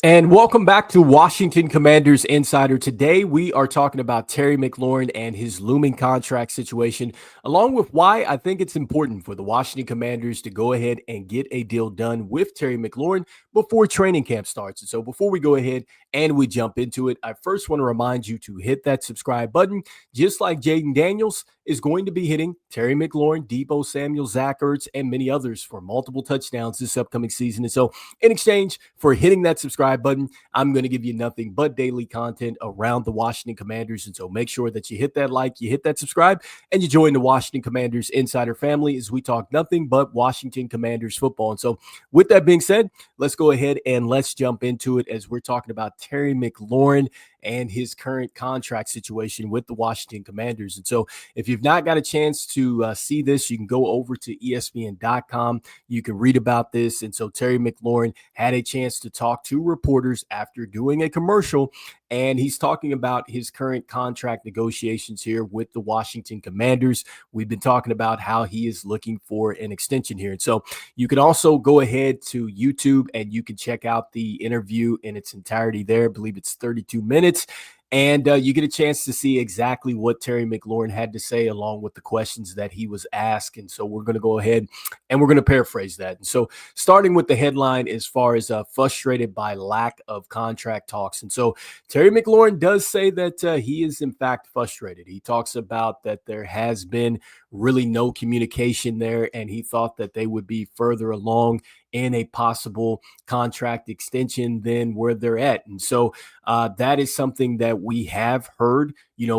And welcome back to Washington Commanders Insider. Today, we are talking about Terry McLaurin and his looming contract situation, along with why I think it's important for the Washington Commanders to go ahead and get a deal done with Terry McLaurin before training camp starts. And so before we go ahead and we jump into it, I first want to remind you to hit that subscribe button, just like Jaden Daniels is going to be hitting Terry McLaurin, Debo Samuel, Zach Ertz, and many others for multiple touchdowns this upcoming season. And so in exchange for hitting that subscribe button, I'm going to give you nothing but daily content around the Washington Commanders. And so make sure that you hit that like, you hit that subscribe, and you join the Washington Commanders Insider family as we talk nothing but Washington Commanders football. And so with that being said, let's go ahead and let's jump into it as we're talking about Terry McLaurin and his current contract situation with the Washington Commanders. And so if you've not got a chance to see this, you can go over to ESPN.com. You can read about this. And so Terry McLaurin had a chance to talk to reporters after doing a commercial, and he's talking about his current contract negotiations here with the Washington Commanders. We've been talking about how he is looking for an extension here. And so you can also go ahead to YouTube and you can check out the interview in its entirety there. I believe it's 32 minutes. And you get a chance to see exactly what Terry McLaurin had to say along with the questions that he was asked. And so we're going to go ahead and we're going to paraphrase that. And so starting with the headline as far as frustrated by lack of contract talks. And so Terry McLaurin does say that he is in fact frustrated. He talks about that there has been really no communication there, and he thought that they would be further along in a possible contract extension than where they're at. And so that is something that we have heard,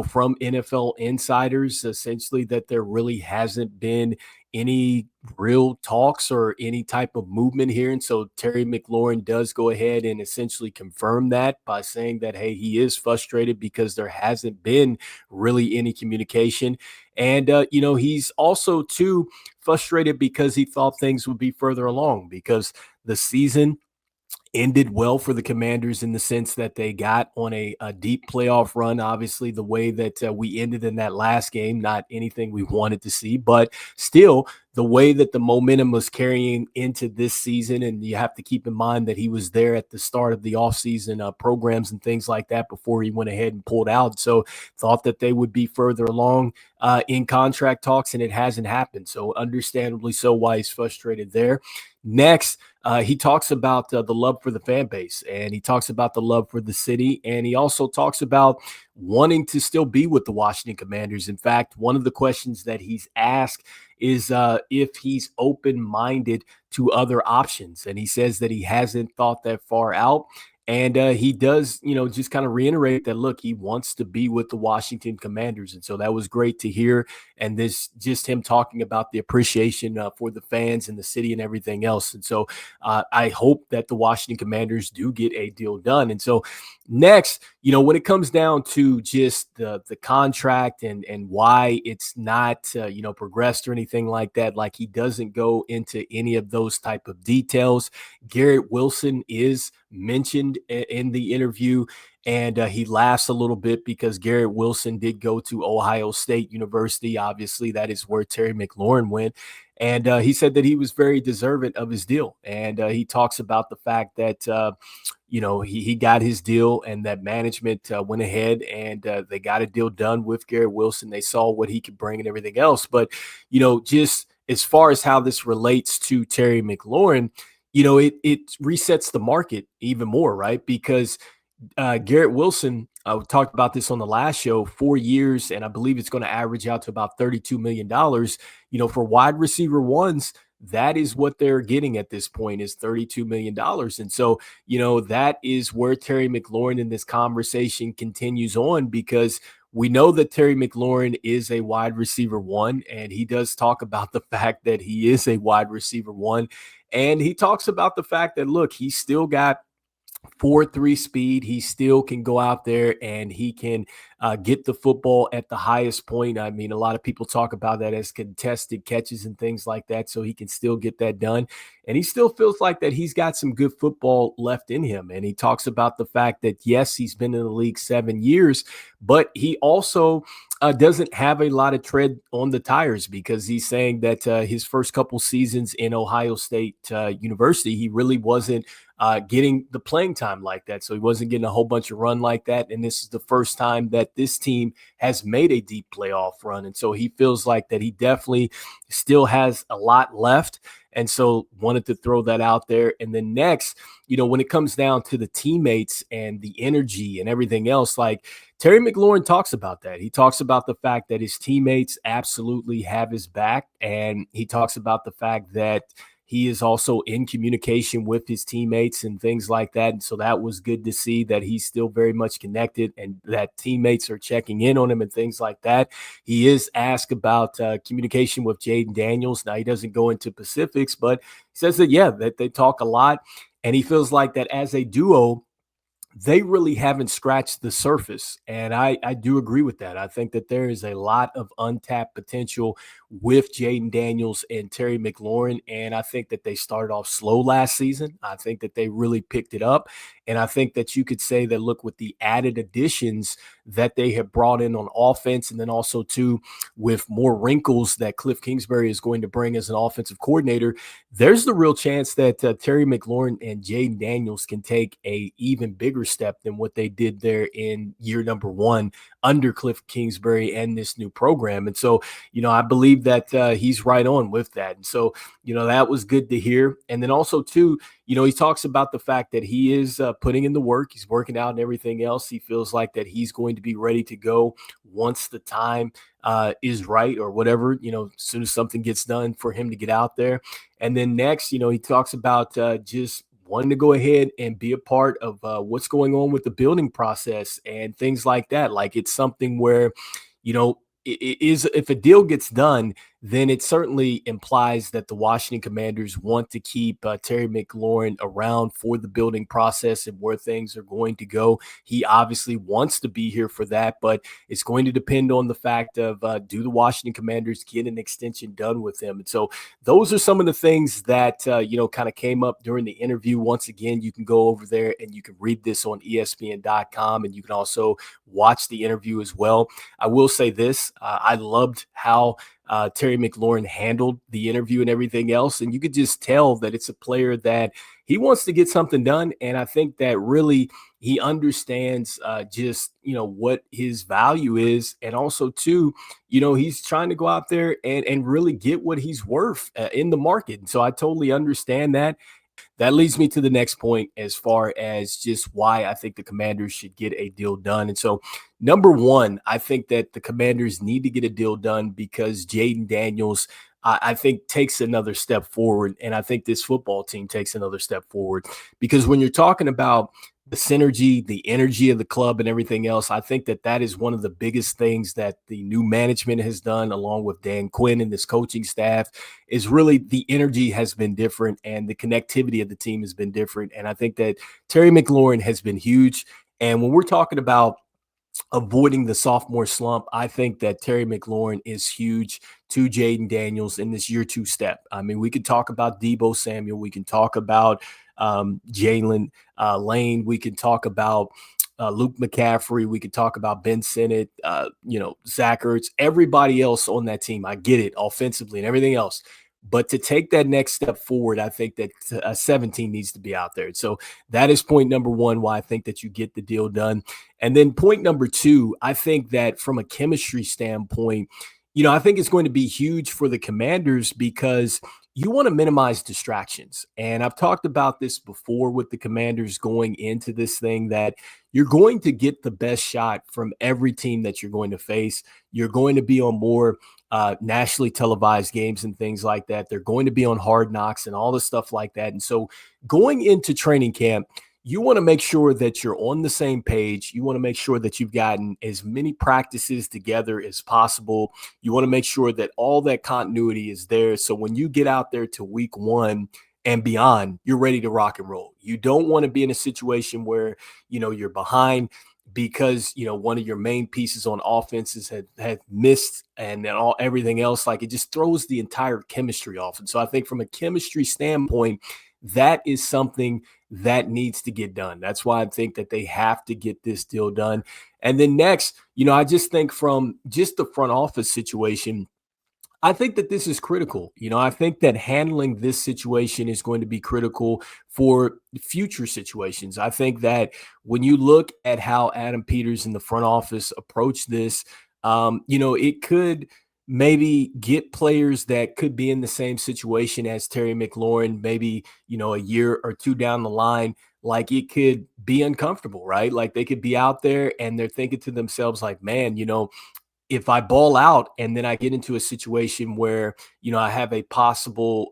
from NFL insiders, essentially, that there really hasn't been any real talks or any type of movement here. And so Terry McLaurin does go ahead and essentially confirm that by saying that, hey, he is frustrated because there hasn't been really any communication. And, he's also too frustrated because he thought things would be further along because the season ended well for the Commanders in the sense that they got on a deep playoff run. Obviously, the way that we ended in that last game, not anything we wanted to see, but still the way that the momentum was carrying into this season. And you have to keep in mind that he was there at the start of the offseason programs and things like that before he went ahead and pulled out. So thought that they would be further along in contract talks, and it hasn't happened. So understandably so why he's frustrated there. Next, he talks about the love for the fan base, and he talks about the love for the city, and he also talks about wanting to still be with the Washington Commanders. In fact, one of the questions that he's asked is if he's open-minded to other options, and he says that he hasn't thought that far out. And he does, just kind of reiterate that, look, he wants to be with the Washington Commanders. And so that was great to hear. And this just him talking about the appreciation for the fans and the city and everything else. And so I hope that the Washington Commanders do get a deal done. And so next, when it comes down to just the contract and why it's not, progressed or anything like that, like he doesn't go into any of those type of details. Garrett Wilson is mentioned in the interview, and he laughs a little bit because Garrett Wilson did go to Ohio State University. Obviously, that is where Terry McLaurin went. And he said that he was very deserving of his deal. And he talks about the fact that, he got his deal and that management went ahead and they got a deal done with Garrett Wilson. They saw what he could bring and everything else. But, just as far as how this relates to Terry McLaurin, it resets the market even more, right? Because Garrett Wilson, we talked about this on the last show, 4 years, and I believe it's going to average out to about $32 million. For wide receiver ones, that is what they're getting at this point is $32 million. And so, that is where Terry McLaurin in this conversation continues on, because we know that Terry McLaurin is a wide receiver one, and he does talk about the fact that he is a wide receiver one. And he talks about the fact that, look, he's still got 4.3 speed. He still can go out there and he can get the football at the highest point. I mean, a lot of people talk about that as contested catches and things like that. So he can still get that done. And he still feels like that he's got some good football left in him. And he talks about the fact that, yes, he's been in the league 7 years, but he also doesn't have a lot of tread on the tires, because he's saying that his first couple seasons in Ohio State University, he really wasn't getting the playing time like that. So he wasn't getting a whole bunch of run like that. And this is the first time that this team has made a deep playoff run. And so he feels like that he definitely still has a lot left. And so wanted to throw that out there. And then next, when it comes down to the teammates and the energy and everything else, like Terry McLaurin talks about that. He talks about the fact that his teammates absolutely have his back. And he talks about the fact that he is also in communication with his teammates and things like that. And so that was good to see that he's still very much connected and that teammates are checking in on him and things like that. He is asked about communication with Jaden Daniels. Now, he doesn't go into specifics, but he says that, yeah, that they talk a lot. And he feels like that as a duo, they really haven't scratched the surface. And I do agree with that. I think that there is a lot of untapped potential with Jaden Daniels and Terry McLaurin. And I think that they started off slow last season. I think that they really picked it up. And I think that you could say that, look, with the added additions that they have brought in on offense, and then also, too, with more wrinkles that Cliff Kingsbury is going to bring as an offensive coordinator, there's the real chance that Terry McLaurin and Jaden Daniels can take a even bigger step than what they did there in year number one under Cliff Kingsbury and this new program. And so, I believe that he's right on with that. And so, that was good to hear. And then also, too, he talks about the fact that he is putting in the work. He's working out and everything else. He feels like that he's going to be ready to go once the time is right or whatever, as soon as something gets done for him to get out there. And then next, he talks about just wanting to go ahead and be a part of what's going on with the building process and things like that. Like it's something where, it is, if a deal gets done, then it certainly implies that the Washington Commanders want to keep Terry McLaurin around for the building process and where things are going to go. He obviously wants to be here for that, but it's going to depend on the fact of do the Washington Commanders get an extension done with him? And so those are some of the things that, kind of came up during the interview. Once again, you can go over there and you can read this on ESPN.com, and you can also watch the interview as well. I will say this, I loved how Terry McLaurin handled the interview and everything else. And you could just tell that it's a player that he wants to get something done. And I think that really he understands just, what his value is. And also, too, he's trying to go out there and really get what he's worth in the market. And so I totally understand that. That leads me to the next point as far as just why I think the Commanders should get a deal done. And so, number one, I think that the Commanders need to get a deal done because Jaden Daniels, I think, takes another step forward. And I think this football team takes another step forward because when you're talking about the synergy, the energy of the club and everything else, I think that that is one of the biggest things that the new management has done along with Dan Quinn and this coaching staff is really the energy has been different and the connectivity of the team has been different. And I think that Terry McLaurin has been huge. And when we're talking about avoiding the sophomore slump, I think that Terry McLaurin is huge to Jaden Daniels in this year two step. I mean, we could talk about Deebo Samuel. We can talk about Jalen Lane. We can talk about Luke McCaffrey. We could talk about Ben Sinnott, Zach Ertz, everybody else on that team. I get it offensively and everything else. But to take that next step forward, I think that 17 needs to be out there. So that is point number one, why I think that you get the deal done. And then point number two, I think that from a chemistry standpoint, I think it's going to be huge for the Commanders because you want to minimize distractions. And I've talked about this before with the Commanders going into this thing that you're going to get the best shot from every team that you're going to face. You're going to be on more nationally televised games and things like that. They're going to be on Hard Knocks and all the stuff like that. And so going into training camp, you want to make sure that you're on the same page. You want to make sure that you've gotten as many practices together as possible. You want to make sure that all that continuity is there. So when you get out there to week one and beyond, you're ready to rock and roll. You don't want to be in a situation where, you're behind because, one of your main pieces on offenses had missed and then everything else. Like it just throws the entire chemistry off. And so I think from a chemistry standpoint, that is something that needs to get done. That's why I think that they have to get this deal done. And then next, I just think from just the front office situation, I think that this is critical. I think that handling this situation is going to be critical for future situations. I think that when you look at how Adam Peters in the front office approach this, it could maybe get players that could be in the same situation as Terry McLaurin, maybe, a year or two down the line. Like it could be uncomfortable, right? Like they could be out there and they're thinking to themselves, like, man, if I ball out and then I get into a situation where, I have a possible,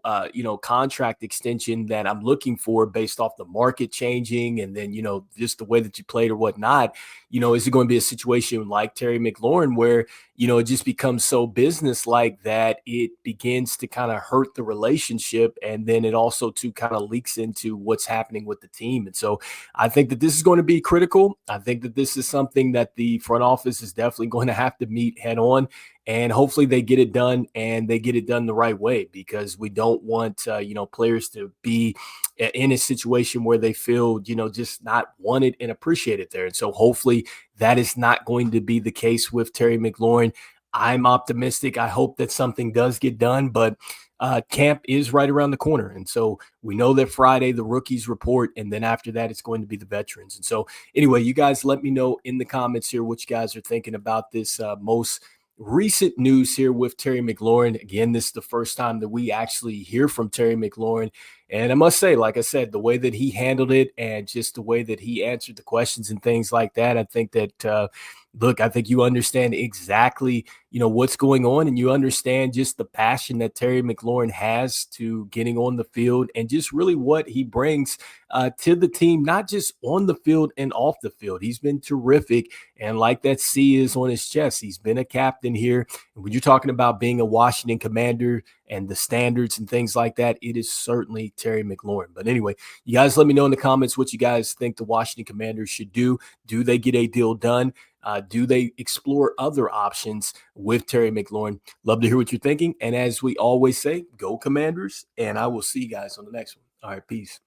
contract extension that I'm looking for based off the market changing and then, just the way that you played or whatnot, is it going to be a situation like Terry McLaurin where, it just becomes so business-like that it begins to kind of hurt the relationship. And then it also too kind of leaks into what's happening with the team. And so I think that this is going to be critical. I think that this is something that the front office is definitely going to have to meet head on, and hopefully they get it done and they get it done the right way, because we don't want players to be in a situation where they feel just not wanted and appreciated there. And so hopefully that is not going to be the case with Terry McLaurin. I'm optimistic. I hope that something does get done, but camp is right around the corner. And so we know that Friday the rookies report, and then after that it's going to be the veterans. And so anyway, you guys let me know in the comments here what you guys are thinking about this most recent news here with Terry McLaurin. Again, this is the first time that we actually hear from Terry McLaurin. And I must say, like I said, the way that he handled it and just the way that he answered the questions and things like that, I think that, look, I think you understand exactly, what's going on, and you understand just the passion that Terry McLaurin has to getting on the field and just really what he brings to the team, not just on the field and off the field. He's been terrific. And like that C is on his chest, he's been a captain here. And when you're talking about being a Washington Commander and the standards and things like that, it is certainly Terry McLaurin. But anyway, you guys let me know in the comments what you guys think the Washington Commanders should do. Do they get a deal done? Do they explore other options with Terry McLaurin? Love to hear what you're thinking. And as we always say, go Commanders. And I will see you guys on the next one. All right, peace.